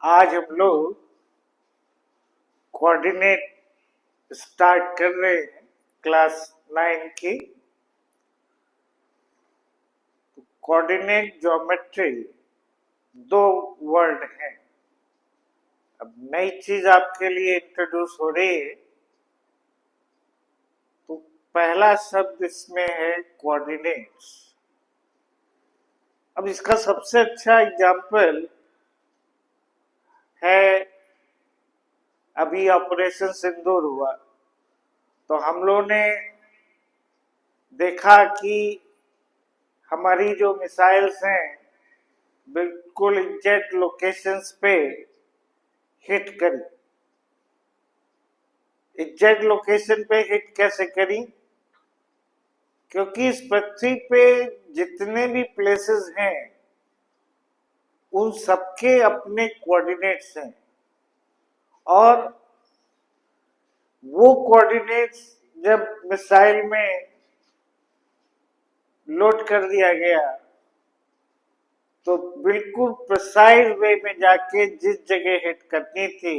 आज हम लोग कोऑर्डिनेट स्टार्ट कर रहे हैं क्लास 9 की। कोऑर्डिनेट ज्योमेट्री दो वर्ड हैं। अब नई चीज आपके लिए इंट्रोड्यूस हो रही है, तो पहला शब्द इसमें है कोऑर्डिनेट्स। अब इसका सबसे अच्छा एग्जाम्पल है, अभी ऑपरेशन सिंदूर हुआ तो हम लोगों ने देखा कि हमारी जो मिसाइल्स हैं बिल्कुल एग्जैक्ट लोकेशंस पे हिट करी। एग्जैक्ट लोकेशन पे हिट कैसे करी? क्योंकि इस पृथ्वी पे जितने भी प्लेसेस हैं उन सबके अपने कोऑर्डिनेट्स हैं, और वो कोऑर्डिनेट्स जब मिसाइल में लोड कर दिया गया तो बिल्कुल प्रिसाइज वे में जाके जिस जगह हिट करनी थी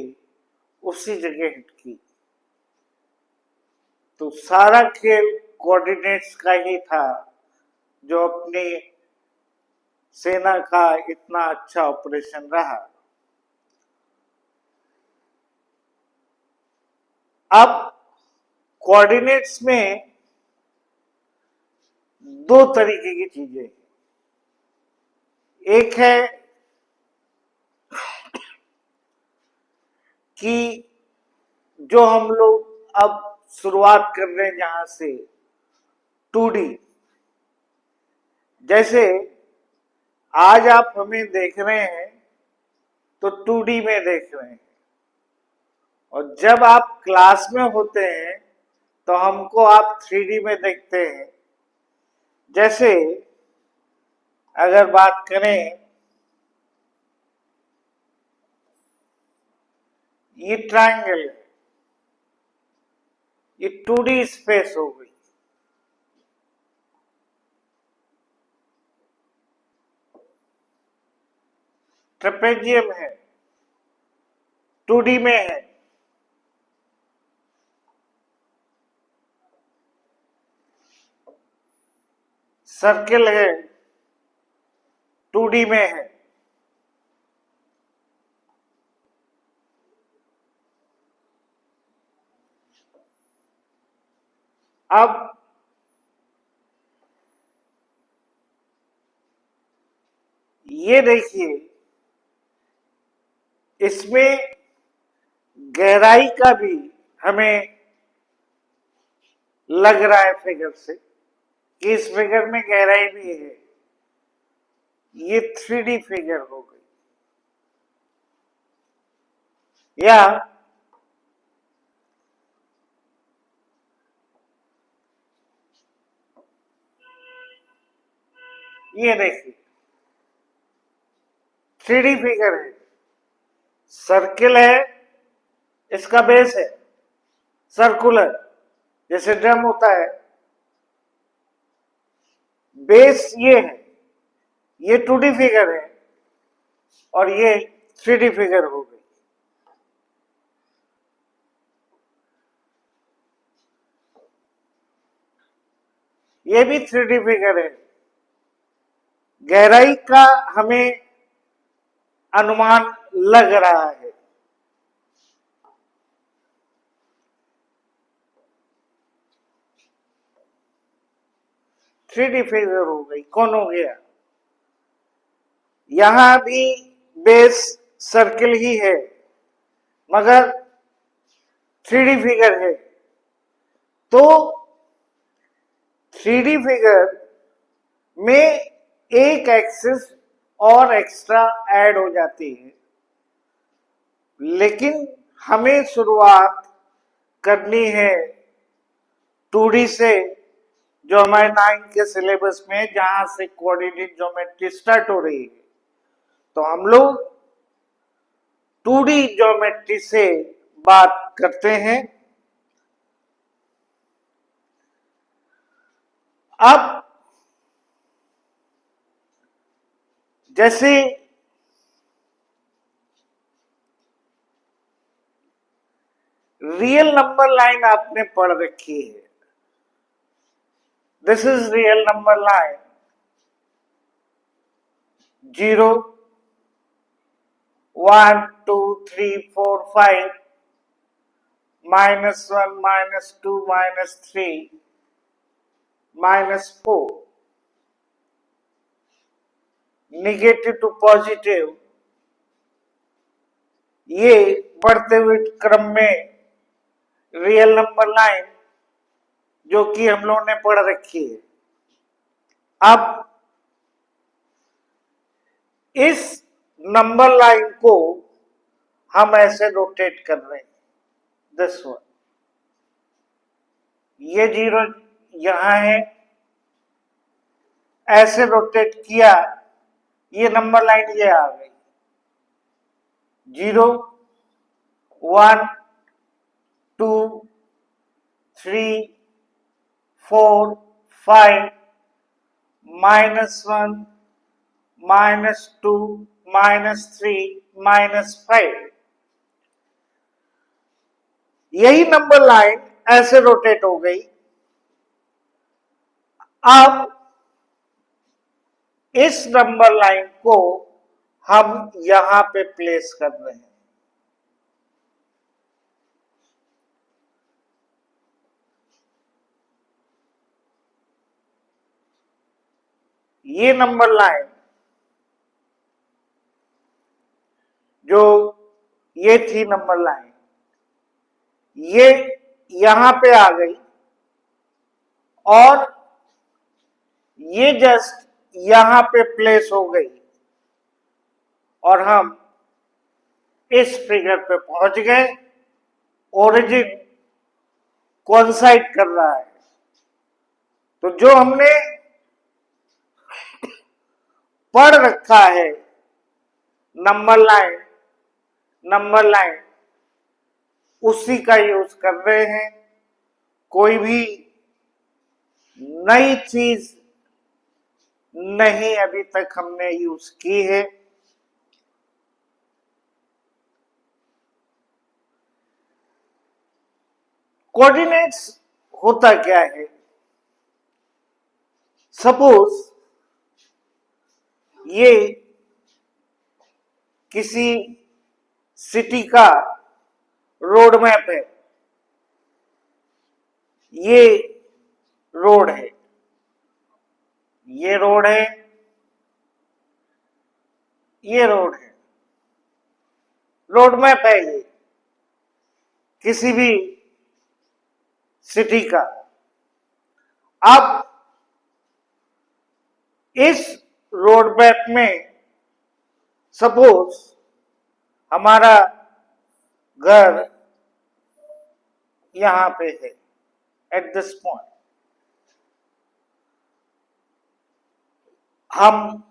उसी जगह हिट की। तो सारा खेल कोऑर्डिनेट्स का ही था, जो अपनी सेना का इतना अच्छा ऑपरेशन रहा। अब कोऑर्डिनेट्स में दो तरीके की चीजें, एक है कि जो हम लोग अब शुरुआत कर रहे हैं जहां से 2D, जैसे आज आप हमें देख रहे हैं तो 2D में देख रहे हैं, और जब आप क्लास में होते हैं तो हमको आप 3D में देखते हैं। जैसे अगर बात करें, ये ट्रायंगल है, ये 2D स्पेस हो गई। ट्रेपेजियम है, 2D में है। सर्किल है, 2D में है। अब ये देखिए, इसमें गहराई का भी हमें लग रहा है फिगर से कि इस फिगर में गहराई भी है। ये 3D फिगर हो गई। या ये देखिए, 3D फिगर है, सर्किल है, इसका बेस है सर्कुलर, जैसे ड्रम होता है। बेस ये है, ये 2D फिगर है और ये 3D फिगर हो गई। ये भी 3D फिगर है। गहराई का हमें अनुमान लग रहा है। थ्री डी फिगर हो गई। कौन हो गया? यहां भी बेस सर्किल ही है मगर 3D फिगर है। तो 3D फिगर में एक एक्सिस और एक्स्ट्रा ऐड हो जाती है, लेकिन हमें शुरुआत करनी है 2D से, जो हमारे 9 के सिलेबस में जहां से कोऑर्डिनेट ज्योमेट्री स्टार्ट हो रही है। तो हम लोग 2D ज्योमेट्री से बात करते हैं। अब जैसे रियल नंबर लाइन आपने पढ़ रखी है. This is real number line. 0, 1, 2, 3, 4, 5, -1, -2, -3, -4, negative to positive. ये बढ़ते हुए क्रम में रियल नंबर लाइन जो कि हम लोगों ने पढ़ रखी है. अब इस नंबर लाइन को हम ऐसे रोटेट कर रहे हैं. दिस वन, ये 0 यहां है, ऐसे रोटेट किया, ये नंबर लाइन ये आ गई. 0, 1, 2, 3, 4, 5, -1, -2, -3, -5. यही नंबर लाइन ऐसे रोटेट हो गई. अब इस नंबर लाइन को हम यहां पे प्लेस कर रहे हैं. ये नंबर लाइन जो ये थी नंबर लाइन, ये यहां पे आ गई और ये जस्ट यहां पे प्लेस हो गई और हम इस फिगर पे पहुंच गए. ओरिजिन कोइंसाइड कर रहा है. तो जो हमने पढ़ रखा है नंबर लाइन उसी का यूज कर रहे हैं. कोई भी नई चीज नहीं अभी तक हमने यूज की है. कोऑर्डिनेट्स होता क्या है? सपोज ये किसी सिटी का रोड मैप है. ये रोड है, ये रोड है, ये रोड है. रोड मैप है ये किसी भी सिटी का. अब इस रोड मैप में सपोज हमारा घर यहां पे है एट दिस पॉइंट. हम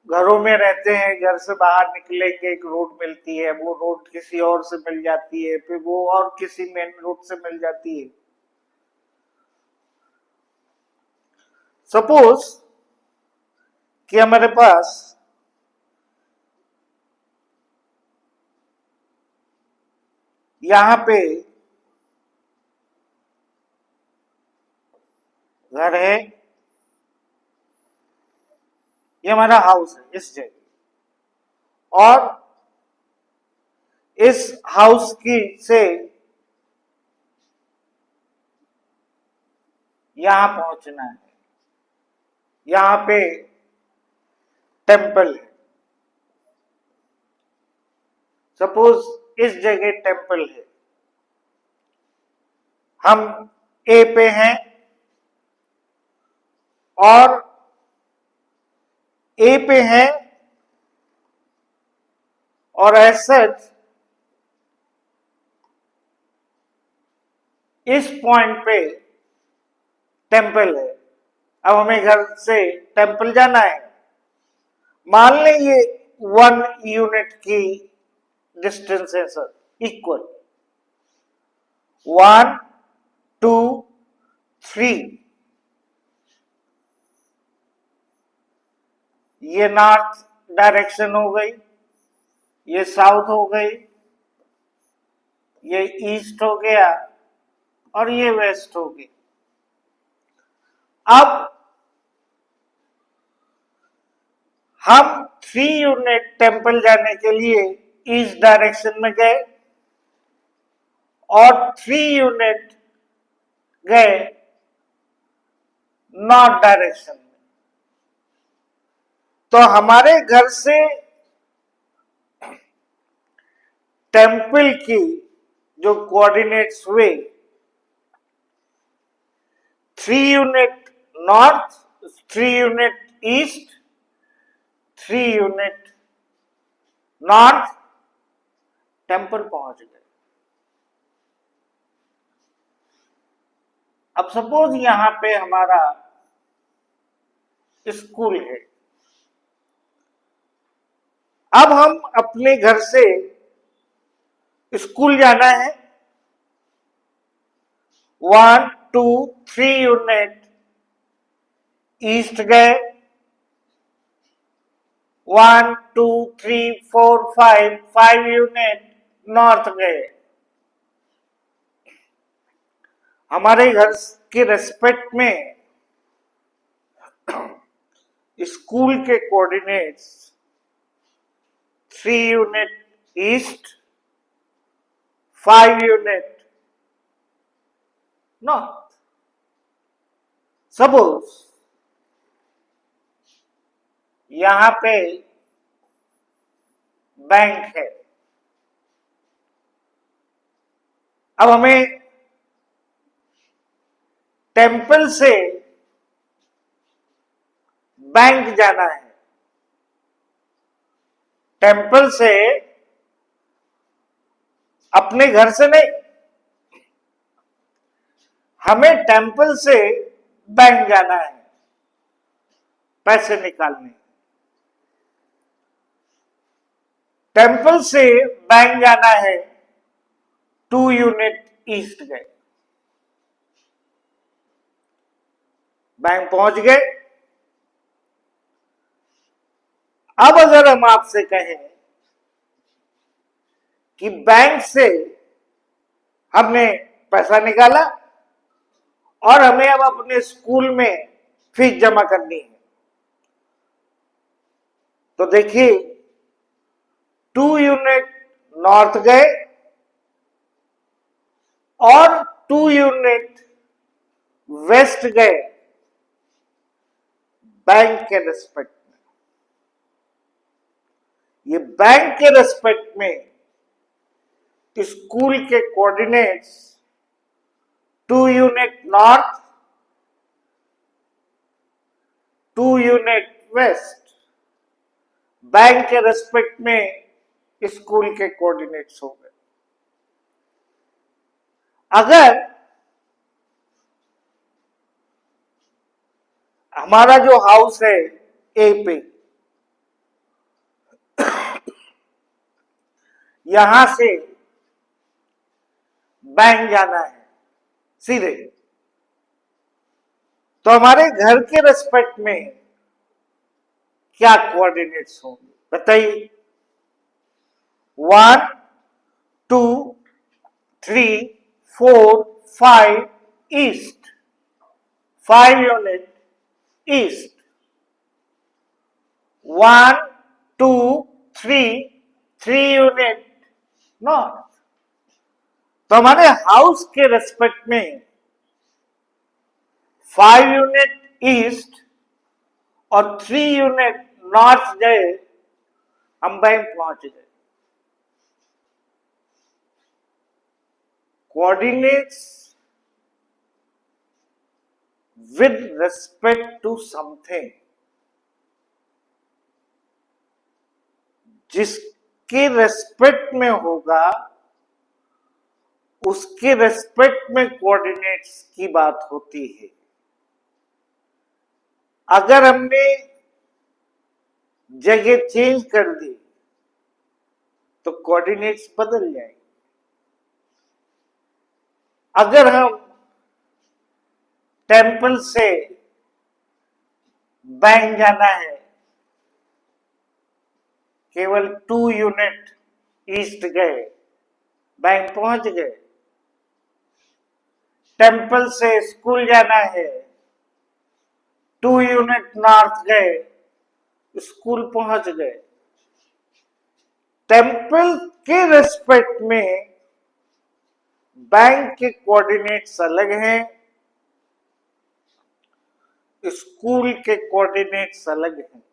घरों में रहते हैं, घर से बाहर निकलेंगे एक रोड मिलती है, वो रोड किसी और से मिल जाती है, फिर वो और किसी मेन रोड से मिल जाती है. सपोज कि हमारे पास यहां पे घर है, ये हमारा हाउस है इस जगह, और इस हाउस की से यहां पहुंचना है. यहां पे टेम्पल है. सपोज इस जगह टेम्पल है, हम ए पे हैं और ए पे हैं और एज सच इस पॉइंट पे टेम्पल है. अब हमें घर से टेम्पल जाना है. मान लें ये 1 यूनिट की डिस्टेंस है सर, इक्वल 1, 2, 3. ये नॉर्थ डायरेक्शन हो गई, ये साउथ हो गई, ये ईस्ट हो गया और ये वेस्ट हो गया। अब हम 3 यूनिट टेम्पल जाने के लिए ईस्ट डायरेक्शन में गए और 3 यूनिट गए नॉर्थ डायरेक्शन में। तो हमारे घर से टेम्पल की जो कोऑर्डिनेट्स हुए, 3 unit north, 3 unit east, 3 unit north, temple पहुंच गए। अब सपोज यहां पे हमारा स्कूल है। अब हम अपने घर से स्कूल जाना है, 1 2 3 यूनिट ईस्ट गए, 1 2 3 4 5 यूनिट नॉर्थ गए। हमारे घर के रेस्पेक्ट में स्कूल के coordinates 3 unit east, 5 unit north. Suppose यहां पे बैंक है। अब हमें टेम्पल से बैंक जाना है। टेम्पल से अपने घर से नहीं, हमें टेम्पल से बैंक जाना है पैसे निकालने। टेम्पल से बैंक जाना है, 2 यूनिट ईस्ट गए, बैंक पहुंच गए। अब अगर हम आपसे कहें कि बैंक से हमने पैसा निकाला और हमें अब अपने स्कूल में फीस जमा करनी है, तो देखिए 2 यूनिट नॉर्थ गए और 2 यूनिट वेस्ट गए बैंक के रेस्पेक्ट में। ये बैंक के रेस्पेक्ट में स्कूल के coordinates 2 unit north, 2 unit west, bank के रेस्पेक्ट में स्कूल के कोऑर्डिनेट्स हो गए। अगर हमारा जो हाउस है ए पे, यहां से बैंक जाना है सीधे, तो हमारे घर के रेस्पेक्ट में क्या कोऑर्डिनेट्स होंगे बताइए? 1 2 3 4 5 east, 5 unit east, 1 2 3 unit north. तो हमारे हाउस के रेस्पेक्ट में 5 यूनिट ईस्ट और 3 यूनिट नॉर्थ गए, हम बैंक पहुंच गए। Coordinates with respect to something, जिसके रेस्पेक्ट में होगा उसके रेस्पेक्ट में कोऑर्डिनेट्स की बात होती है। अगर हमने जगह चेंज कर दी तो कोऑर्डिनेट्स बदल जाएंगे। अगर हम टेम्पल से बैंक जाना है, केवल 2 यूनिट ईस्ट गए बैंक पहुंच गए। टेम्पल से स्कूल जाना है, 2 यूनिट नॉर्थ गए, स्कूल पहुंच गए। टेम्पल के रेस्पेक्ट में बैंक के कोऑर्डिनेट्स अलग हैं, स्कूल के कोऑर्डिनेट्स अलग हैं।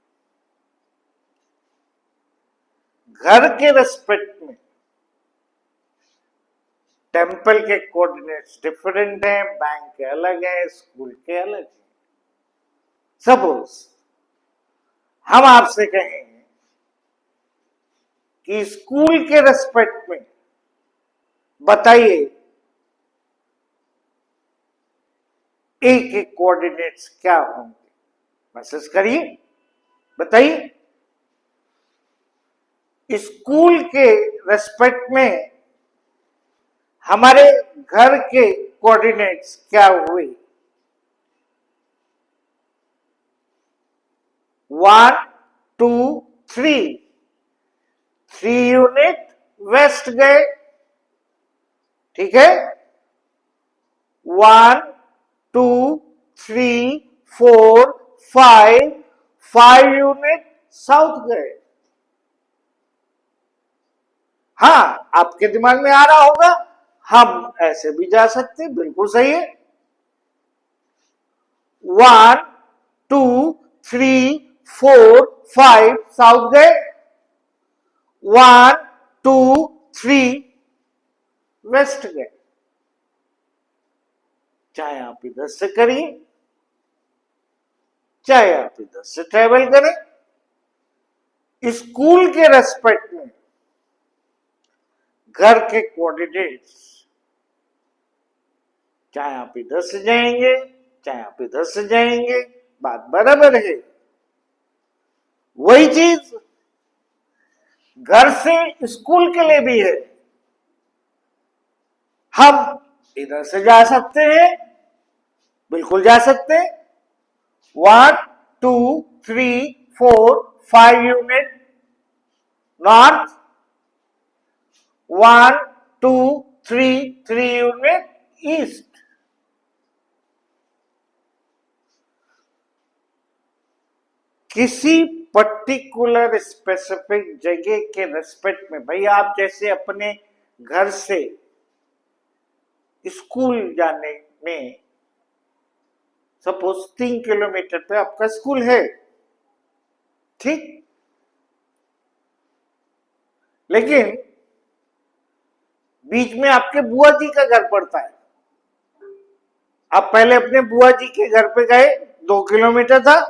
घर के रेस्पेक्ट में टेम्पल के कोऑर्डिनेट्स डिफरेंट हैं, बैंक के अलग हैं, स्कूल के अलग हैं। सपोज हम आपसे कहें कि स्कूल के रेस्पेक्ट में बताइए एक एक कोऑर्डिनेट्स क्या होंगे, मैसेज करिए, बताइए। स्कूल के रेस्पेक्ट में हमारे घर के कोऑर्डिनेट्स क्या हुए? 1 2 3, 3 यूनिट वेस्ट गए, ठीक है। 1 2 3 4 5, 5 यूनिट साउथ गए। हाँ, आपके दिमाग में आ रहा होगा हम ऐसे भी जा सकते, बिल्कुल सही है। 1 2 3 4 5 साउथ गए, 1 2 3 वेस्ट गए। चाहे आप इधर से करिए, चाहे आप इधर से ट्रेवल करें, स्कूल के रेस्पेक्ट में घर के कोऑर्डिनेट्स, चाहे आप इधर से जाएंगे, चाहे आप इधर से जाएंगे, बात बराबर है। वही चीज घर से स्कूल के लिए भी है। हम इधर से जा सकते हैं, बिल्कुल जा सकते हैं। 1 2 3 4 5 यूनिट नॉर्थ, 1 2 3 यूनिट ईस्ट। किसी पर्टिकुलर स्पेसिफिक जगह के रेस्पेक्ट में, भाई आप जैसे अपने घर से स्कूल जाने में सपोज 3 किलोमीटर पे आपका स्कूल है, ठीक, लेकिन बीच में आपके बुआ जी का घर पड़ता है। आप पहले अपने बुआ जी के घर पे गए, 2 किलोमीटर था।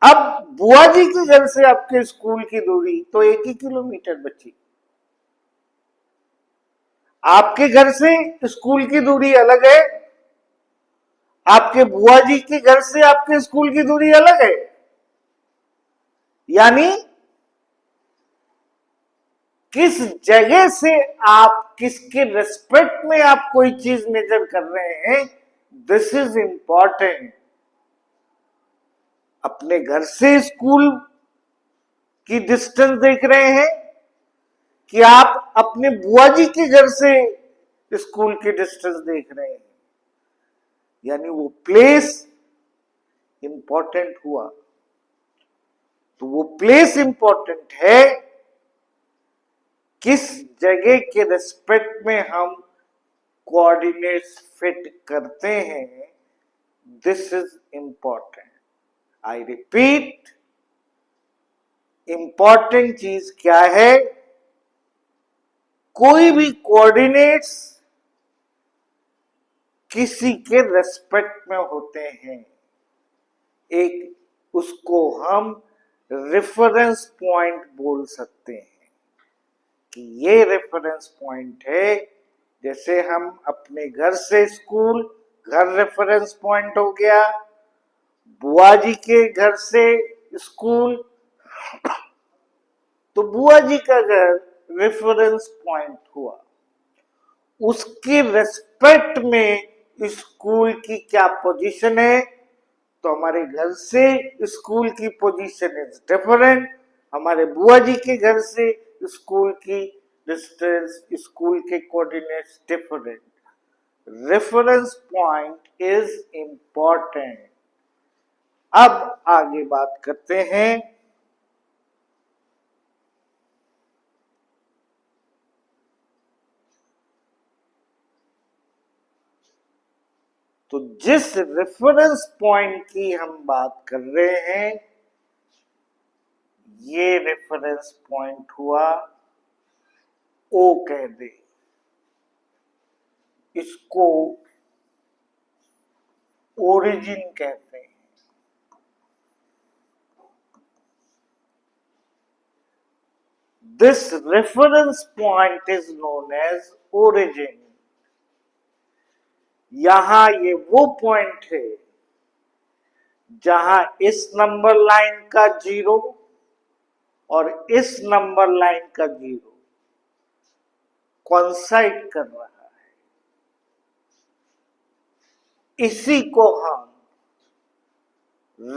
अब बुआ जी के घर से आपके स्कूल की दूरी तो 1 ही किलोमीटर बची। आपके घर से स्कूल की दूरी अलग है, आपके बुआ जी के घर से आपके स्कूल की दूरी अलग है। यानी किस जगह से आप किसके रेस्पेक्ट में आप कोई चीज मेजर कर रहे हैं, दिस इज इंपॉर्टेंट। अपने घर से स्कूल की डिस्टेंस देख रहे हैं कि आप अपने बुआ जी के घर से स्कूल की डिस्टेंस देख रहे हैं, यानी वो प्लेस इंपॉर्टेंट हुआ। तो वो प्लेस इंपॉर्टेंट है, किस जगह के रेस्पेक्ट में हम कोऑर्डिनेट्स फिट करते हैं, this is important. I repeat, important चीज क्या है? कोई भी कोऑर्डिनेट्स किसी के रेस्पेक्ट में होते हैं, एक उसको हम रेफरेंस पॉइंट बोल सकते हैं कि ये रेफरेंस पॉइंट है। जैसे हम अपने घर से स्कूल, घर रेफरेंस पॉइंट हो गया, बुआ जी के घर से स्कूल तो बुआ जी का घर रेफरेंस पॉइंट हुआ। उसके रेस्पेक्ट में स्कूल की क्या पोजीशन है, तो हमारे घर से स्कूल की पोजीशन इज डिफरेंट, हमारे बुआ जी के घर से स्कूल की डिस्टेंस, स्कूल के coordinates different, reference point is important. अब आगे बात करते हैं तो जिस रेफरेंस पॉइंट की हम बात कर रहे हैं ये रेफरेंस पॉइंट हुआ ओ कह दे, इसको ओरिजिन कहते हैं। This reference point is known as origin. यहां ये वो पॉइंट है जहां इस नंबर लाइन का 0 और इस नंबर लाइन का 0 कोइंसाइड कर रहा है। इसी को हम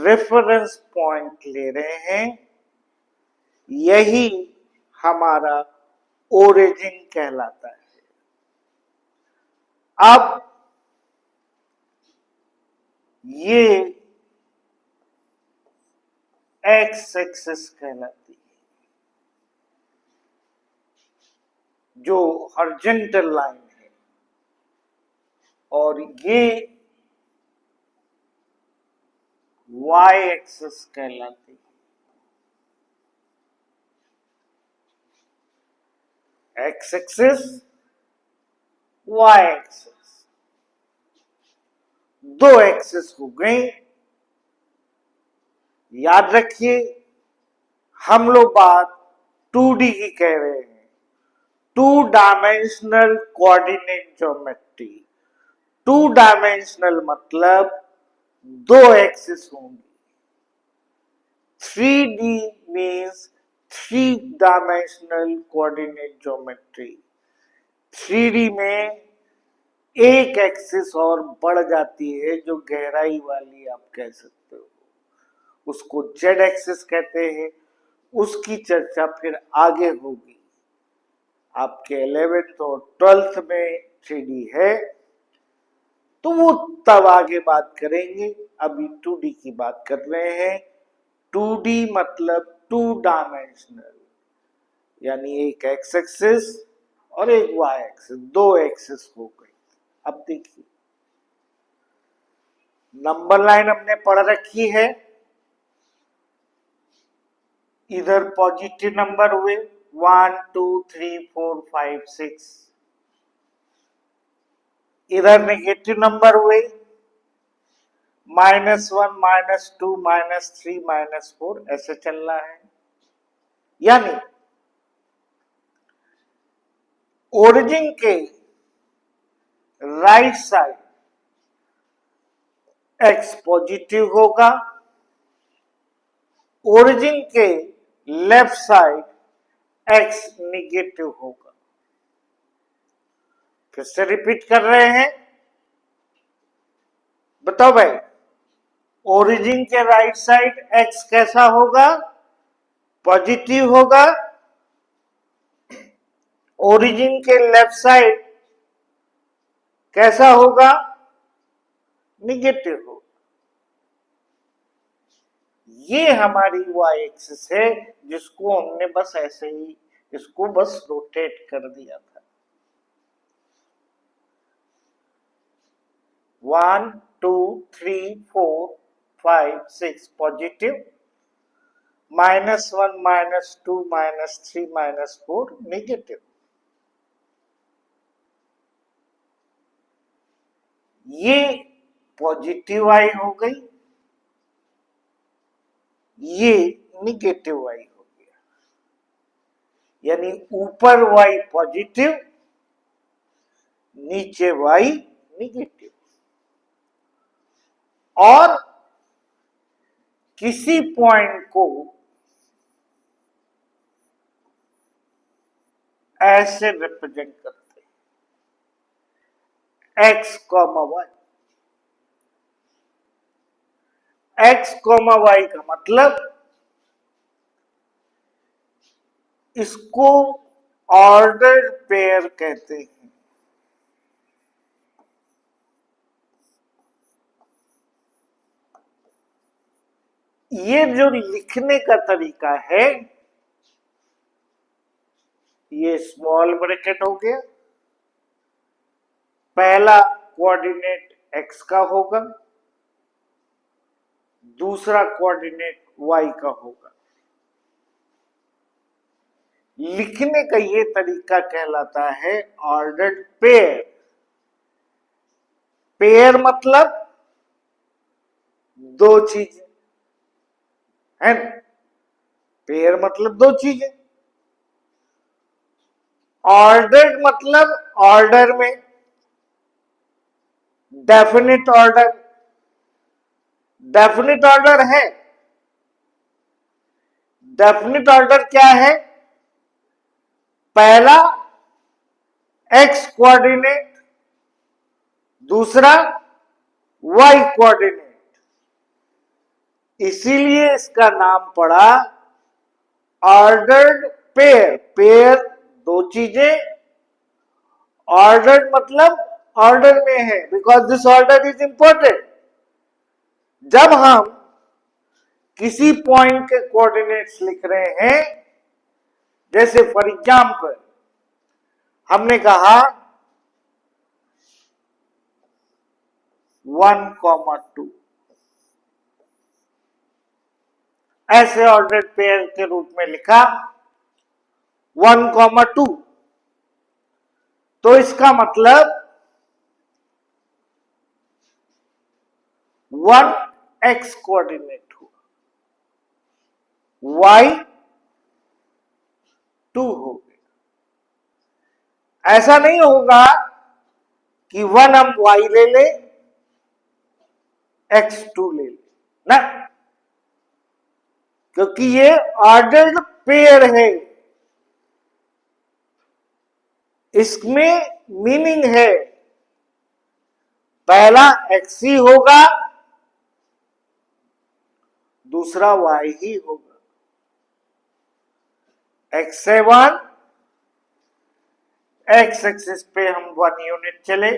रेफरेंस पॉइंट ले रहे हैं, यही हमारा ओरिजिन कहलाता है। अब ये एक्स एक्सिस कहलाती है, जो हॉरिजॉन्टल लाइन है, और ये वाई एक्सिस कहलाती है। एक्स एक्सिस, वाई एक्सिस, दो एक्सिस हो गई। याद रखिए हम लोग बात 2D की कह रहे हैं, 2 डायमेंशनल कोऑर्डिनेट ज्योमेट्री। 2 डायमेंशनल मतलब दो एक्सिस होंगी। 3D means 3 dimensional coordinate geometry. 3D में एक एक्सिस और बढ़ जाती है जो गहराई वाली आप कह सकते हो, उसको जेड एक्सिस कहते हैं। उसकी चर्चा फिर आगे होगी, आपके 11th और 12th में 3D है तो वो तब आगे बात करेंगे। अभी 2D की बात कर रहे हैं। 2D मतलब 2 डायमेंशनल, यानी एक एक्स एक्सिस और एक वाई एक्सिस, दो एक्सिस हो गई। अब देखिए नंबर लाइन हमने पढ़ रखी है, इधर पॉजिटिव नंबर हुए 1 2 3 4 5 6, इधर नेगेटिव नंबर हुए -1 -2 -3 -4, ऐसे चल रहा है। यानी ओरिजिन के राइट साइड एक्स पॉजिटिव होगा, ओरिजिन के लेफ्ट साइड एक्स निगेटिव होगा। फिर से रिपीट कर रहे हैं, बताओ भाई, ओरिजिन के राइट साइड एक्स कैसा होगा? पॉजिटिव होगा। ओरिजिन के लेफ्ट साइड कैसा होगा? निगेटिव होगा। ये हमारी वाई एक्सिस है जिसको हमने बस ऐसे ही इसको बस रोटेट कर दिया था। 1 2 3 4 5 6 पॉजिटिव, -1 -2 -3 -4 नेगेटिव। ये पॉजिटिव आई हो गई, ये निगेटिव वाई हो गया। यानी ऊपर वाई पॉजिटिव, नीचे वाई निगेटिव। और किसी पॉइंट को ऐसे रिप्रेजेंट करते हैं, x comma y. X comma y का मतलब इसको ऑर्डर्ड पेयर कहते हैं। ये जो लिखने का तरीका है, ये स्मॉल ब्रैकेट हो गया, पहला कोऑर्डिनेट x का होगा, दूसरा कोऑर्डिनेट y का होगा। लिखने का ये तरीका कहलाता है ऑर्डर्ड पेयर। पेयर मतलब दो चीजें है ना? पेयर मतलब दो चीजें। ऑर्डर्ड मतलब ऑर्डर में, डेफिनिट ऑर्डर। डेफिनिट ऑर्डर है। डेफिनिट ऑर्डर क्या है? पहला x कोऑर्डिनेट, दूसरा y कोऑर्डिनेट। इसीलिए इसका नाम पड़ा ऑर्डर्ड पेयर। पेयर दो चीजें, ऑर्डर्ड मतलब ऑर्डर में है, because this order is important. जब हम किसी पॉइंट के कोऑर्डिनेट्स लिख रहे हैं, जैसे फॉर एग्जाम्पल हमने कहा 1,2, ऐसे ऑर्डर्ड पेयर के रूप में लिखा 1,2, तो इसका मतलब 1x कोऑर्डिनेट हुआ, y 2 हो गया। ऐसा नहीं होगा कि 1 हम y ले ले, x 2 ले ले ना, क्योंकि ये ऑर्डर्ड पेयर है। इसमें मीनिंग है पहला x ही होगा, दूसरा y ही होगा। x से 1, x एक्सिस पे हम 1 यूनिट चले,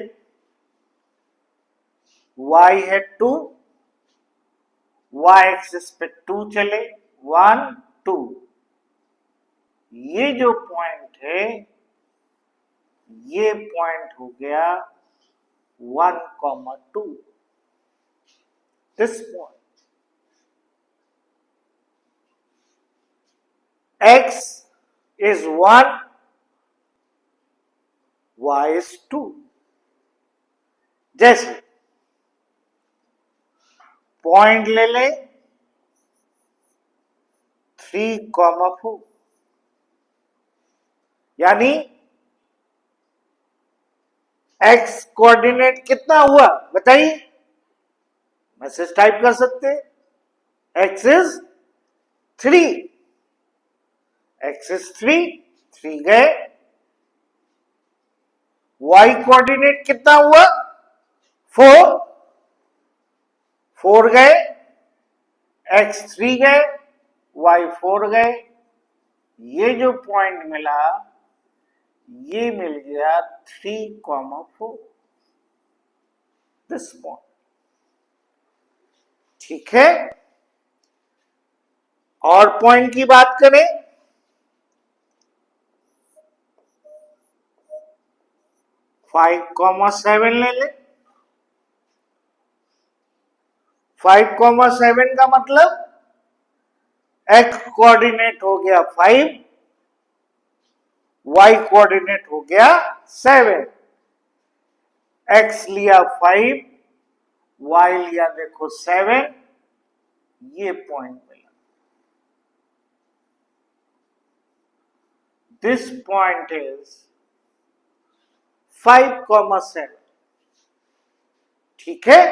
y है 2, y एक्सिस पे 2 चले, 1 2। ये जो पॉइंट है, ये पॉइंट हो गया 1,2। This point x is 1, y is 2। जैसे पॉइंट ले लें 3,4, यानी x कोऑर्डिनेट कितना हुआ बताइए? मैसेज टाइप कर सकते हैं, x is 3, x is 3, 3 गए। y कोऑर्डिनेट कितना हुआ? 4, 4 गए। x 3 गए, y 4 गए। ये जो पॉइंट मिला, ये मिल गया 3,4, दिस पॉइंट। ठीक है, और पॉइंट की बात करें, 5,7 ले लें। 5,7 का मतलब x कोऑर्डिनेट हो गया 5, y कोऑर्डिनेट हो गया 7। x लिया 5, y लिया देखो 7, ये पॉइंट मिला। This point is 5,7। ठीक है,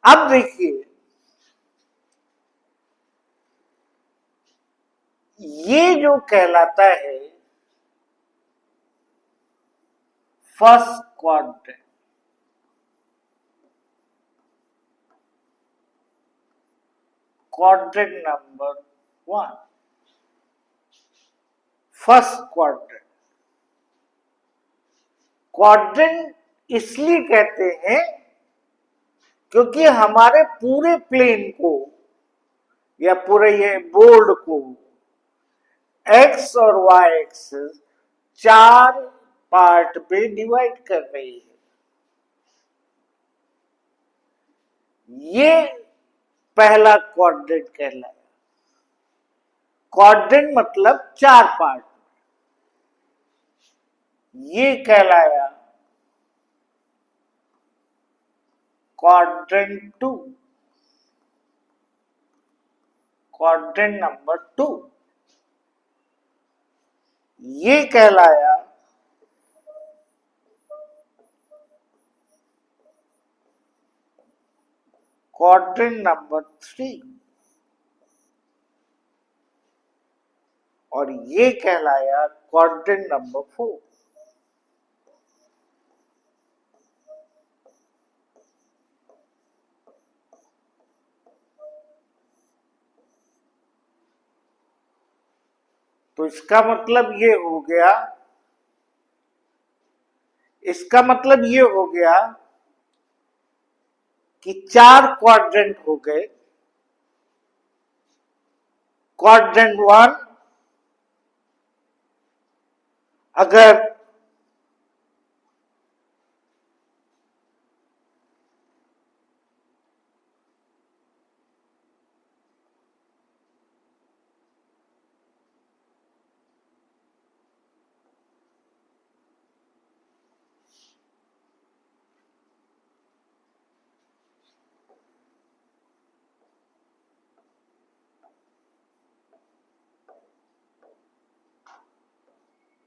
अब देखिए, ये जो कहलाता है first quadrant. Quadrant number 1। First quadrant. Quadrant इसलिए कहते हैं क्योंकि हमारे पूरे प्लेन को या पूरे ये बोर्ड को एक्स और वाई एक्सिस 4 पार्ट पे डिवाइड कर रही है। ये पहला क्वाड्रेंट कहलाया। क्वाड्रेंट मतलब 4 पार्ट। ये कहलाया क्वाड्रेंट 2, क्वाड्रेंट नंबर 2। ये कहलाया क्वाड्रेंट नंबर 3 और ये कहलाया क्वाड्रेंट नंबर 4। तो इसका मतलब ये हो गया कि 4 क्वाड्रेंट हो गए। क्वाड्रेंट 1 अगर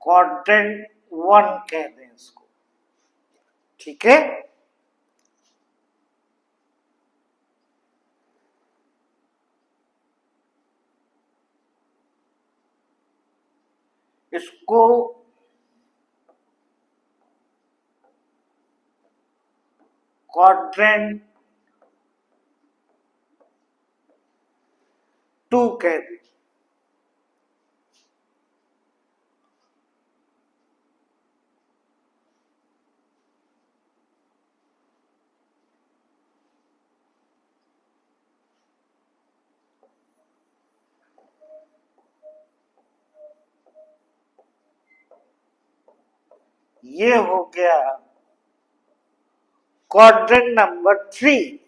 क्वाड्रेंट 1 कह दें इसको, ठीक है। इसको क्वाड्रेंट 2 कह दें। ये हो गया क्वाड्रेंट नंबर 3।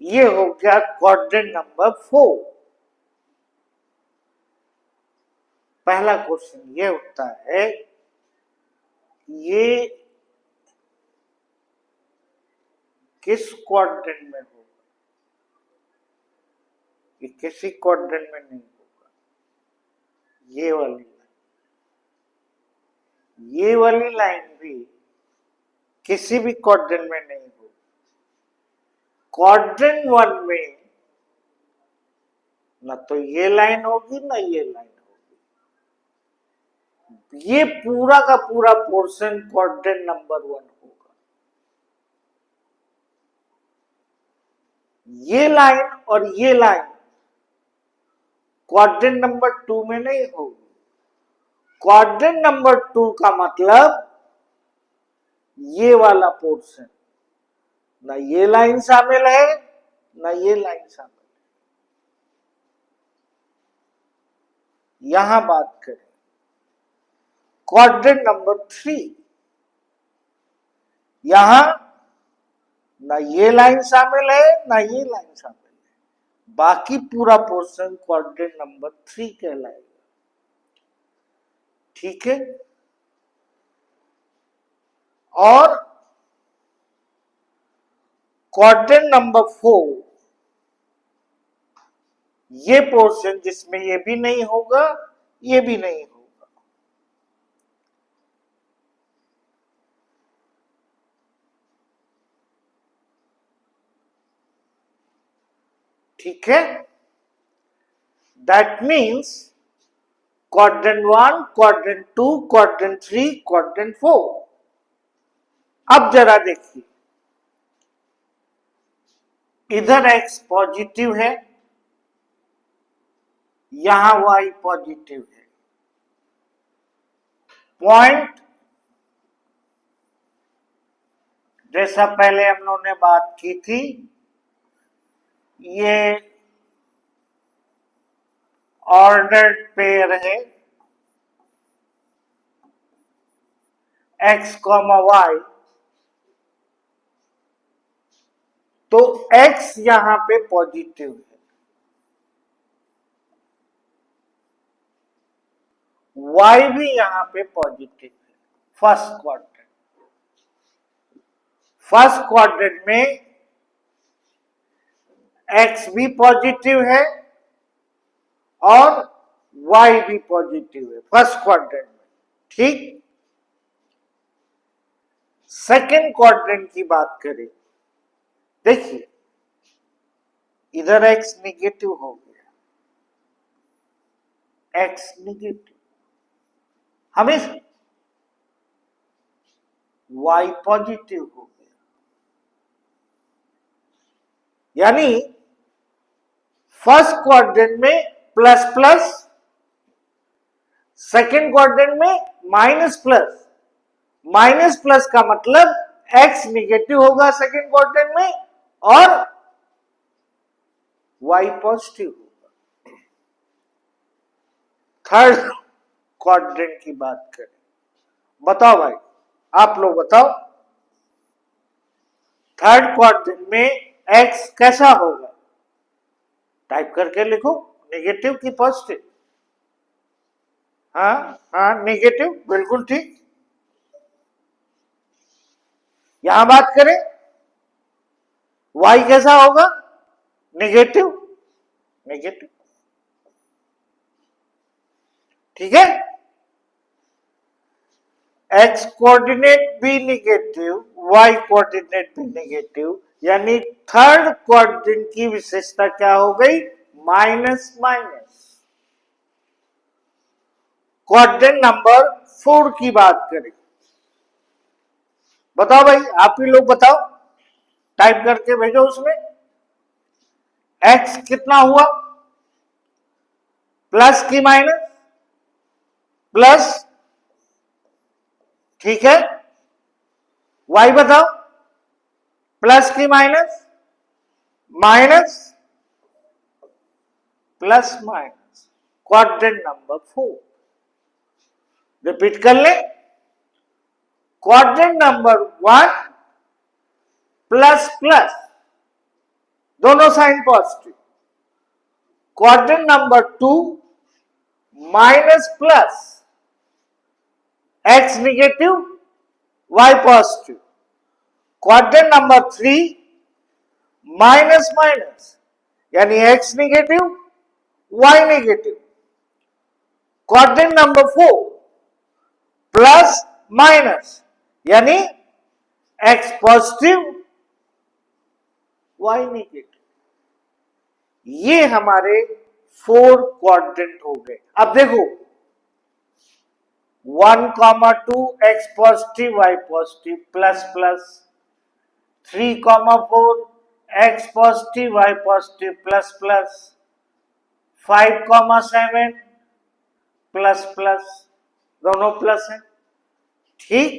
ये हो गया क्वाड्रेंट नंबर 4। पहला क्वेश्चन ये उठता है, ये किस क्वाड्रेंट में होगा? ये किसी क्वाड्रेंट में नहीं होगा। ये वाली लाइन भी किसी भी क्वाड्रेंट में नहीं होगी। क्वाड्रेंट 1 में ना तो ये लाइन होगी ना ये लाइन होगी। ये पूरा का पूरा पोर्शन क्वाड्रेंट नंबर 1 होगा। ये लाइन और ये लाइन क्वाड्रेंट नंबर 2 में नहीं होगी। क्वाड्रेंट नंबर 2 का मतलब ये वाला पोर्शन, ना ये लाइन शामिल है ना ये लाइन शामिल है। यहां बात करें क्वाड्रेंट नंबर 3, यहां ना ये लाइन शामिल है ना ये लाइन शामिल है। बाकी पूरा पोर्शन क्वाड्रेंट नंबर 3 कहलाएगा, ठीक है। और क्वाड्रेंट नंबर 4 ये पोर्शन जिसमें ये भी नहीं होगा ये भी नहीं होगा। ठीक है, that means quadrant 1, quadrant 2, quadrant 3, quadrant 4। अब जरा देखिए, इधर x पॉजिटिव है, यहां y पॉजिटिव है। पॉइंट जैसा पहले हम लोगों ने बात की थी, ये ऑर्डर्ड पेयर है x, y, तो x यहां पे पॉजिटिव है, y भी यहां पे पॉजिटिव है। फर्स्ट क्वाड्रेंट में x भी पॉजिटिव है और y भी पॉजिटिव है फर्स्ट क्वाड्रेंट में, ठीक। सेकेंड क्वाड्रेंट की बात करें, देखिए इधर x निगेटिव हो गया, x निगेटिव, हमेशा y पॉजिटिव हो गया, यानी फर्स्ट क्वाड्रेंट में प्लस प्लस, सेकेंड क्वाड्रेंट में माइनस प्लस। माइनस प्लस का मतलब x निगेटिव होगा सेकेंड क्वाड्रेंट में और y पॉजिटिव होगा। थर्ड क्वाड्रेंट की बात करें, बताओ भाई, आप लोग बताओ, थर्ड क्वाड्रेंट में x कैसा होगा? टाइप करके लिखो, नेगेटिव की पॉजिटिव? हाँ हाँ, नेगेटिव, बिल्कुल ठीक। यहां बात करें, y कैसा होगा? नेगेटिव, नेगेटिव, ठीक है। x कोऑर्डिनेट भी नेगेटिव, y कोऑर्डिनेट भी नेगेटिव, यानी थर्ड क्वाड्रेंट की विशेषता क्या हो गई? Minus minus. क्वाड्रेंट नंबर 4 की बात करें, बताओ भाई, आप ही लोग बताओ, टाइप करके भेजो उसमें। x कितना हुआ? प्लस की माइनस? प्लस, ठीक है। y बताओ, प्लस की minus? Minus, plus minus. Quadrant number 4 repeat कर ले। क्वाड्रेंट नंबर 1 प्लस प्लस, दोनों sign positive. Quadrant number 2 minus plus, x negative, y positive. Quadrant number 3 minus minus, यानी x negative, y negative. Quadrant number 4 plus minus, यानी x positive, y negative. ये हमारे 4 quadrant हो गए। अब देखो, 1,2 x positive, y positive, plus plus. 3,4 x positive, y positive, plus plus. 5,7 plus plus, दोनों plus है, ठीक।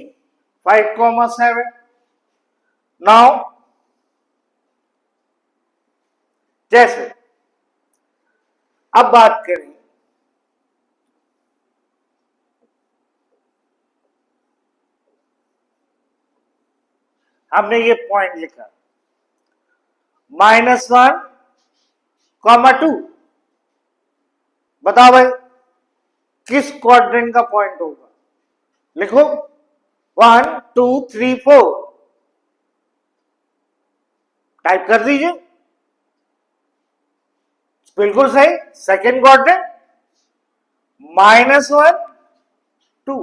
5,7। नाउ जैसे अब बात करें, हमने ये पॉइंट लिखा -1,2, बताओ भाई किस क्वाड्रेंट का पॉइंट होगा? लिखो 1 2 3 4, टाइप कर दीजिए, बिल्कुल सही। सेकेंड क्वाड्रेंट -1 2,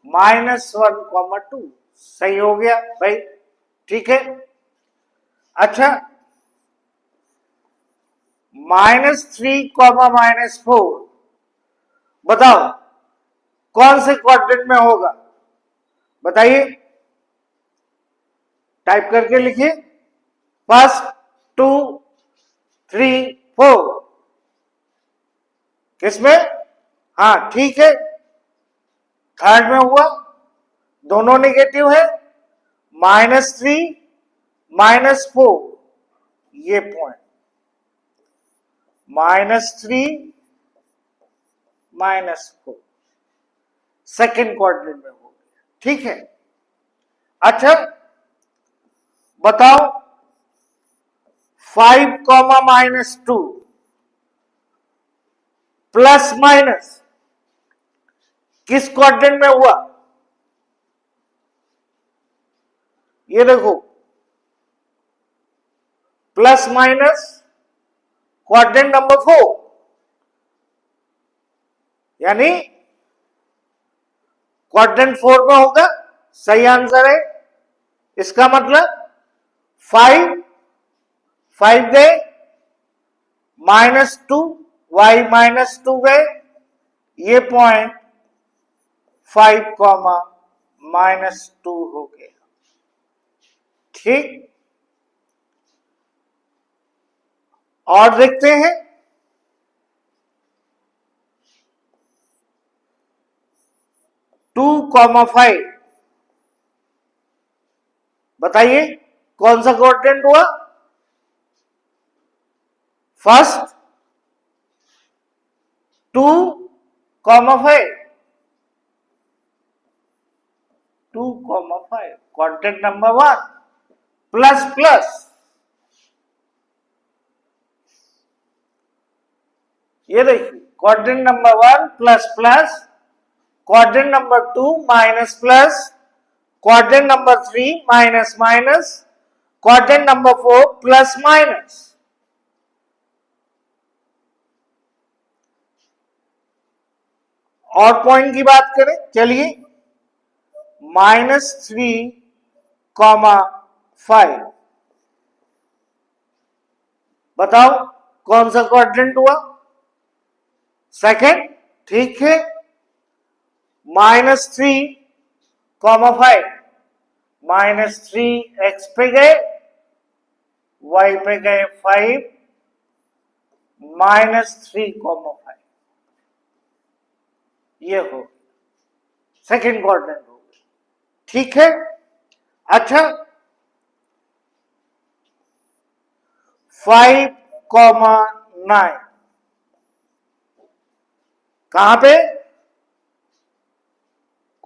-1, 2 सही हो गया भाई, ठीक है। अच्छा, -3, -4 बताओ कौन से क्वाड्रेंट में होगा, बताइए, टाइप करके लिखिए। फर्स्ट, 2, 3, 4 किसमें? हाँ ठीक है, थर्ड में हुआ, दोनों नेगेटिव है, -3, -4 ये पॉइंट, -3, -4 सेकेंड क्वाड्रेंट में हो गया, ठीक है। अच्छा बताओ 5, -2 प्लस माइनस किस क्वाड्रेंट में हुआ? ये देखो, प्लस माइनस क्वाड्रेंट नंबर 4, यानी क्वाड्रेंट 4 में होगा, सही आंसर है। इसका मतलब 5 गए, -2 y -2 गए, ये पॉइंट 5, -2 हो गया, ठीक। और देखते हैं 2, 5 बताइए कौन सा क्वाड्रेंट हुआ? First 2, 5 2, 5 quadrant number 1 plus plus, ये देखिए quadrant number 1 plus plus, quadrant number 2 minus plus, quadrant number 3 minus minus, quadrant number 4 plus minus. और पॉइंट की बात करें, चलिए -3, 5 बताओ कौन सा क्वाड्रेंट हुआ? सेकेंड, ठीक है। -3, 5 -3 x पे गए, y पे गए 5, -3, 5 ये हो सेकेंड क्वाड्रेंट हो गया, ठीक है। अच्छा 5, 9 कहां पे?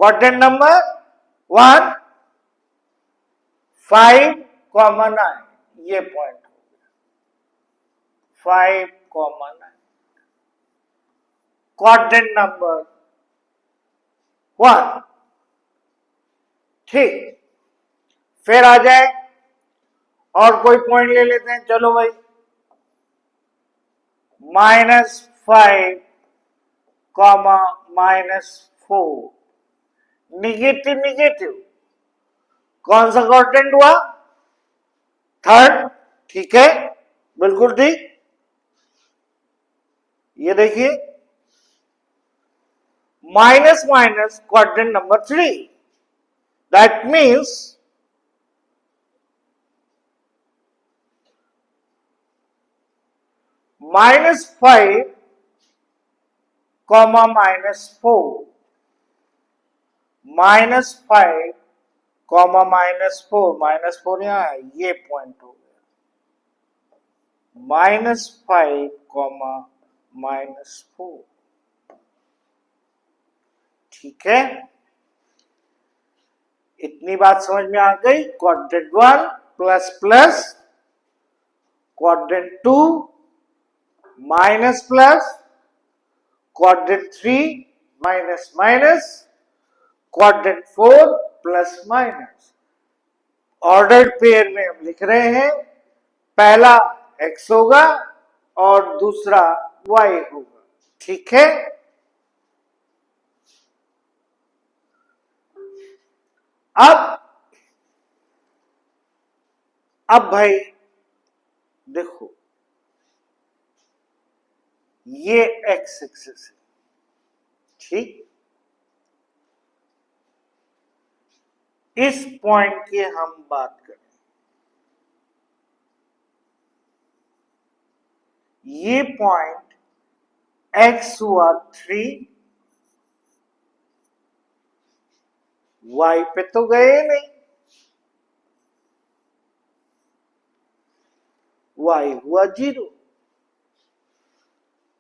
क्वाड्रेंट नंबर 1, 5, 9 ये पॉइंट हो गया, 5, 9 क्वाड्रेंट नंबर 1, ठीक। फिर आ जाए और कोई पॉइंट ले लेते हैं, चलो भाई -5, -4 निगेटिव निगेटिव कौन सा क्वाड्रेंट हुआ? थर्ड, ठीक है, बिल्कुल ठीक। ये देखिए minus minus quadrant number 3, that means -5, -4 -5, -4 यहां है, ये पॉइंट हो गया, -5, -4 ठीक है। इतनी बात समझ में आ गई। Quadrant 1 plus plus, quadrant 2 minus plus, quadrant 3 minus minus, quadrant 4 plus minus. Ordered pair में हम लिख रहे हैं, पहला x होगा और दूसरा y होगा, ठीक है। अब भाई देखो, ये एक्स एक्सिस है, ठीक। इस पॉइंट की हम बात करें, ये पॉइंट एक्स हुआ 3, वाई पे तो गए नहीं, वाई हुआ 0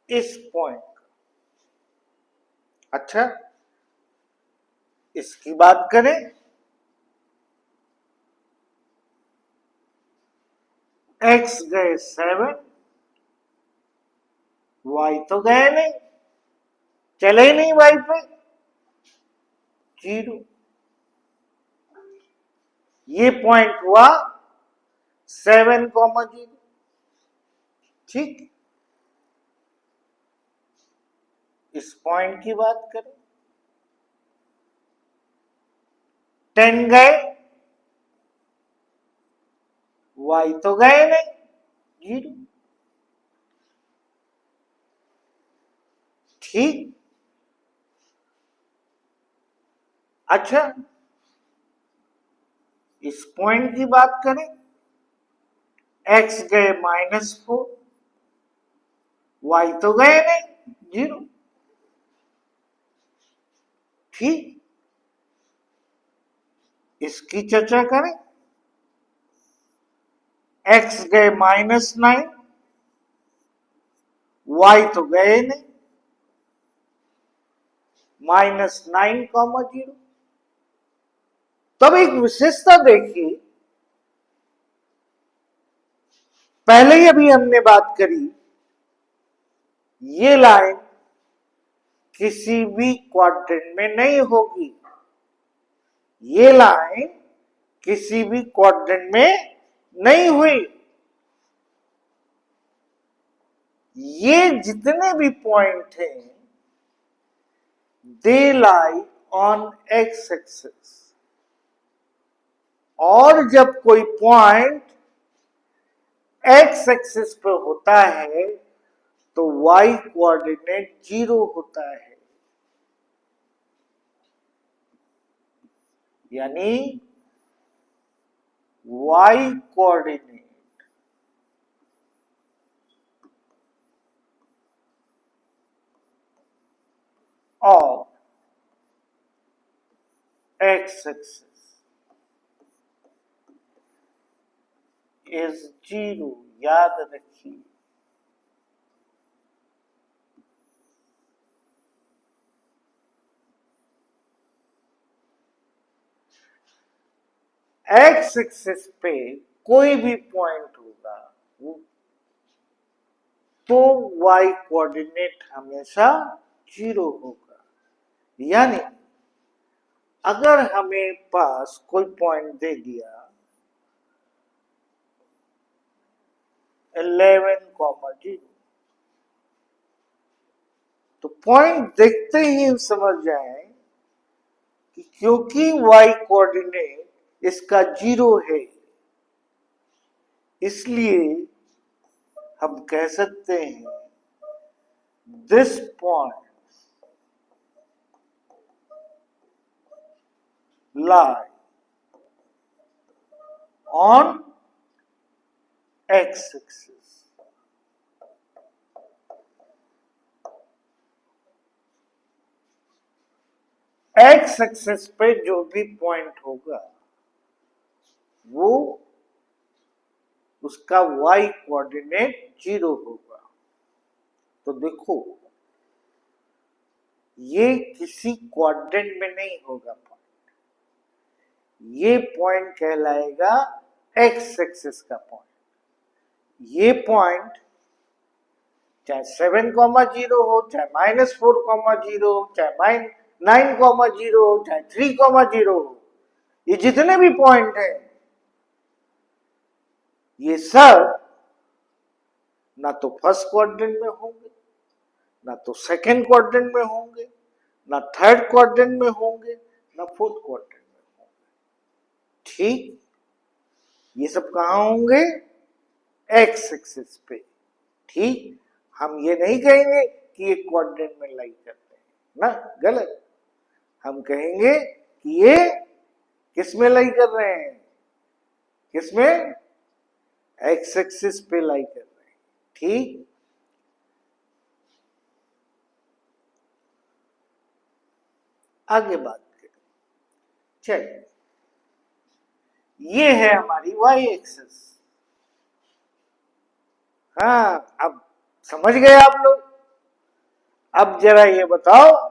इस पॉइंट का। अच्छा, इसकी बात करें, एक्स गए 7, वाई तो गए नहीं, चले ही नहीं वाई पे, 0। ये पॉइंट हुआ 7,0, ठीक। इस पॉइंट की बात करें, 10 गए, वाई तो गए नहीं, 0, ठीक। अच्छा, इस पॉइंट की बात करें, एक्स गए -4, वाई तो गए नहीं, 0, ठीक। इसकी चर्चा करें, एक्स गए -9, वाई तो गए नहीं, -9,0। तब एक विशेषता देखिए, पहले ही अभी हमने बात करी, ये लाइन किसी भी क्वाड्रेंट में नहीं होगी, ये लाइन किसी भी क्वाड्रेंट में नहीं हुई। ये जितने भी पॉइंट हैं, दे लाई ऑन एक्स एक्सिस, और जब कोई पॉइंट एक्स एक्सिस पे होता है तो वाई कोऑर्डिनेट 0 होता है, यानी y coordinate of x axis is 0, याद रखिए। एक्स एक्सिस पे कोई भी पॉइंट होगा तो वाई कोऑर्डिनेट हमेशा 0 होगा। यानी अगर हमें पास कोई पॉइंट दे दिया 11,0, तो पॉइंट देखते ही हम समझ जाएं कि क्योंकि वाई कोऑर्डिनेट इसका 0 है, इसलिए हम कह सकते हैं this point lie on x axis। X axis पे जो भी पॉइंट होगा वो उसका वाई कोऑर्डिनेट 0 होगा। तो देखो, ये किसी क्वाड्रेंट में नहीं होगा पॉइंट, ये पॉइंट कहलाएगा एक्स एक्सिस का पॉइंट। ये पॉइंट चाहे 7,0 हो, चाहे -4,0 हो, चाहे -9,0 हो, चाहे 3,0 हो, ये जितने भी पॉइंट हैं, ये सब ना तो फर्स्ट क्वाड्रेंट में होंगे, ना तो सेकंड क्वाड्रेंट में होंगे, ना थर्ड क्वाड्रेंट में होंगे, ना फोर्थ क्वाड्रेंट में होंगे। ठीक, ये सब कहाँ होंगे? एक्स एक्सिस पे। ठीक, हम ये नहीं कहेंगे कि ये क्वाड्रेंट में लाई करते हैं ना, गलत। हम कहेंगे कि ये किस में लाई कर रहे हैं? किसमें? एक्स एक्सिस पे लाई कर रहे हैं। ठीक, आगे बात करें। चलिए, ये है हमारी वाई एक्सिस। हाँ, अब समझ गए आप लोग? अब जरा ये बताओ,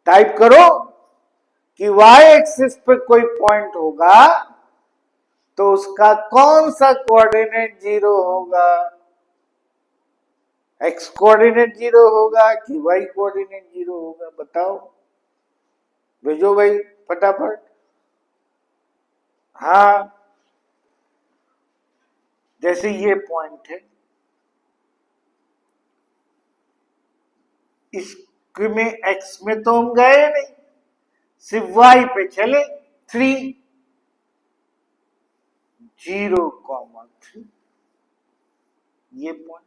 टाइप करो कि वाई एक्सिस पे कोई पॉइंट होगा तो उसका कौन सा कोऑर्डिनेट जीरो होगा? एक्स कोऑर्डिनेट जीरो होगा कि वाई कोऑर्डिनेट जीरो होगा? बताओ, भेजो भाई फटाफट। हाँ, जैसे ये पॉइंट है, इसमें एक्स में तो हम गए नहीं, सिर्फ वाई पे चले। 3, 0,3, ये पॉइंट।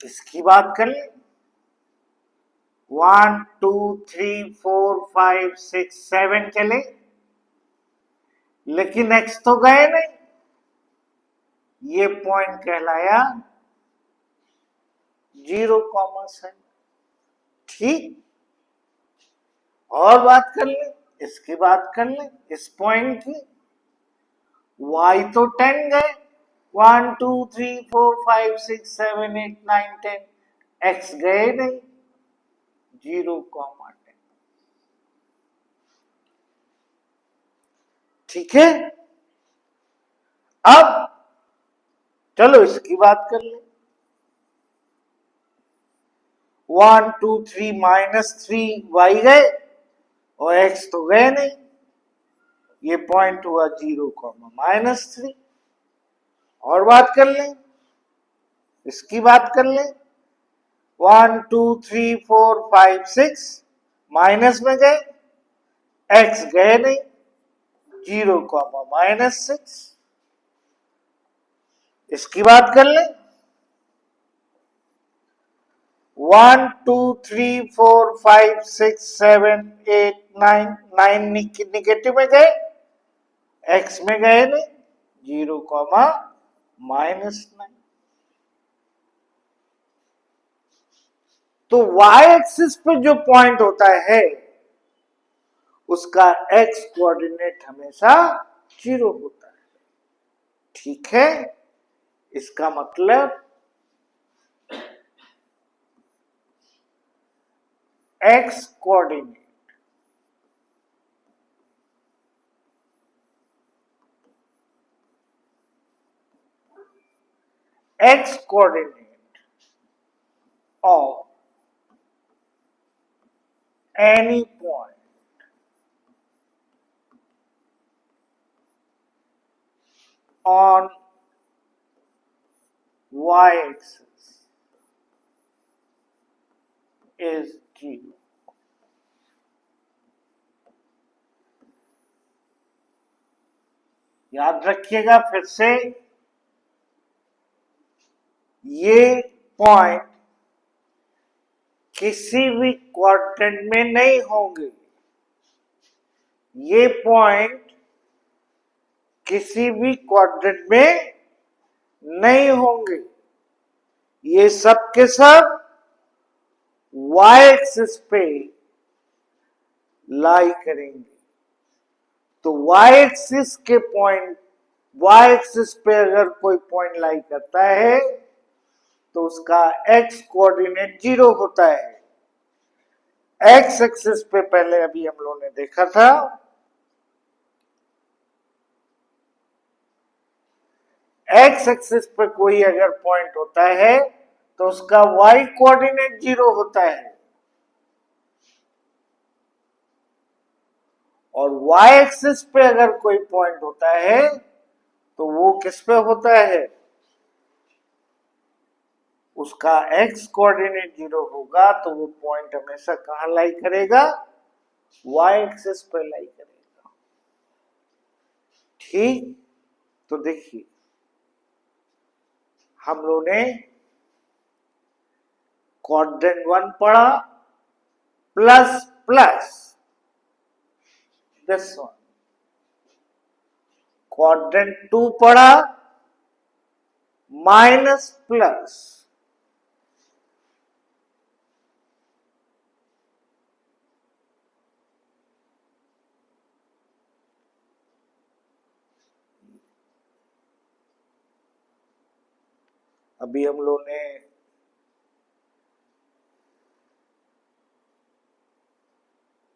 इसकी बात कर ले। 1 2 3 4 5 6 7 चले, लेकिन एक्स तो गए नहीं। ये पॉइंट कहलाया 0,7। ठीक, और बात कर ले, इसकी बात कर ले, इस पॉइंट की। वाई तो 10 गए, 1 2 3 4 5 6 7 8 9 10। एक्स गए नहीं, 0,10। ठीक है, अब चलो इसकी बात कर ले। 1 2 3 -3 वाई गए और एक्स तो गए नहीं, ये पॉइंट हुआ 0,-3। और बात कर लें, इसकी बात कर लें। 1 2 3 4 5 6 माइनस में गए, एक्स गए नहीं, 0,-6। इसकी बात कर लें। 1 2 3 4 5 6 7 8 9 9 निगेटिव में गए, एक्स में गए नहीं, 0,-9। तो वाई एक्सिस पे जो पॉइंट होता है उसका एक्स कोऑर्डिनेट हमेशा 0 होता है। ठीक है, इसका मतलब x coordinate of any point on y-axis is 0। याद रखिएगा फिर से, ये पॉइंट किसी भी क्वाड्रेंट में नहीं होंगे। ये पॉइंट किसी भी क्वाड्रेंट में नहीं होंगे। ये सब के सब वाई एक्सिस पे लाई करेंगे। तो वाई एक्सिस के पॉइंट, वाई एक्सिस पे अगर कोई पॉइंट लाई करता है तो उसका एक्स कोऑर्डिनेट 0 होता है। एक्स एक्सिस पे पहले अभी हम लोगों ने देखा था, एक्स एक्सिस पे कोई अगर पॉइंट होता है तो उसका वाई कोऑर्डिनेट 0 होता है, और वाई एक्सिस पे अगर कोई पॉइंट होता है तो वो किस पे होता है? उसका एक्स कोऑर्डिनेट 0 होगा, तो वो पॉइंट हमेशा कहां लाई करेगा? वाई एक्सिस पे लाई करेगा। ठीक, तो देखिए हम लोगों ने क्वाड्रेंट 1 पढ़ा plus plus this one, quadrant 2 पढ़ा माइनस प्लस, अभी हम लोग ने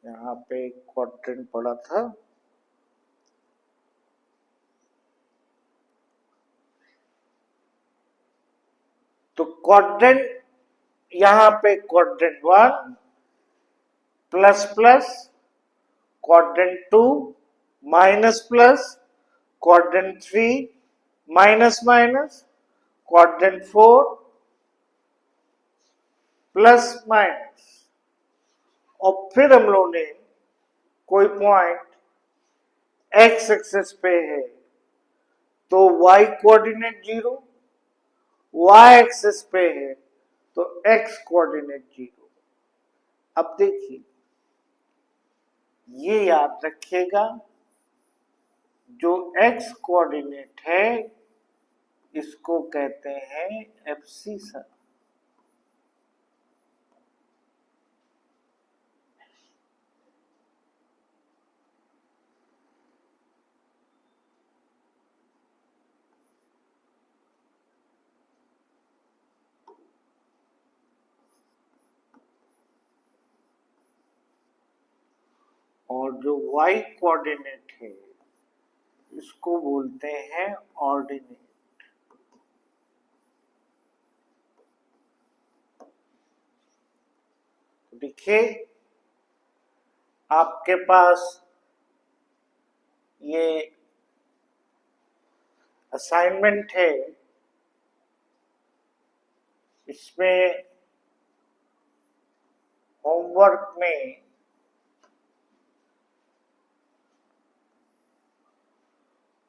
यहाँ पे क्वाड्रेंट पढ़ा था, तो क्वाड्रेंट यहां पे quadrant 1 plus plus, quadrant 2 minus plus, quadrant 3 minus minus, quadrant 4 plus minus, और फिर हम लोग ने कोई पॉइंट एक्स एक्सिस पे है तो y कोऑर्डिनेट 0, y एक्सिस पे है तो x कोऑर्डिनेट 0। अब देखिए ये याद रखिएगा, जो x कोऑर्डिनेट है इसको कहते हैं एब्सिसा। और जो y कोऑर्डिनेट है इसको बोलते हैं ऑर्डिनेट। देखिए आपके पास ये असाइनमेंट है, इसमें होमवर्क में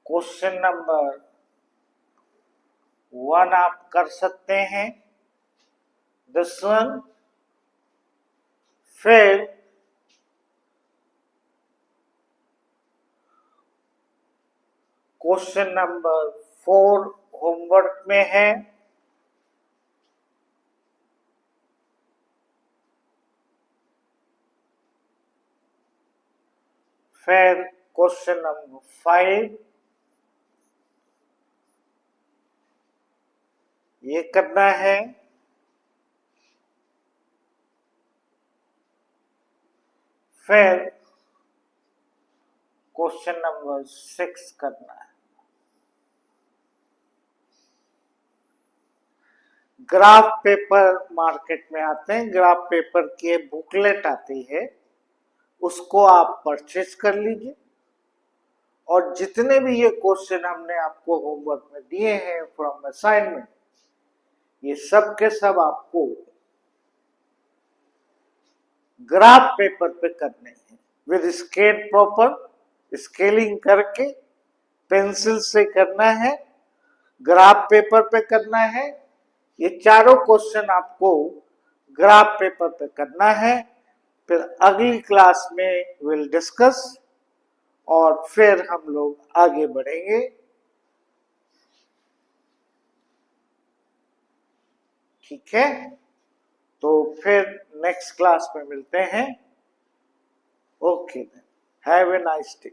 क्वेश्चन नंबर 1 आप कर सकते हैं, दिस वन, फिर क्वेश्चन नंबर 4 होमवर्क में है, फिर क्वेश्चन नंबर 5 ये करना है, फिर क्वेश्चन नंबर 6 करना है। ग्राफ पेपर मार्केट में आते हैं, ग्राफ पेपर की बुकलेट आती है, उसको आप परचेज कर लीजिए, और जितने भी ये क्वेश्चन हमने आपको होमवर्क में दिए हैं फ्रॉम असाइनमेंट, ये सब के सब आपको ग्राफ पेपर पे करने हैं, विद स्केल प्रॉपर स्केलिंग करके पेंसिल से करना है, ग्राफ पेपर पे करना है। ये चारों क्वेश्चन आपको ग्राफ पेपर पे करना है, फिर अगली क्लास में विल डिस्कस और फिर हम लोग आगे बढ़ेंगे। ठीक है, तो फिर नेक्स्ट क्लास में मिलते हैं। Okay, have a nice day.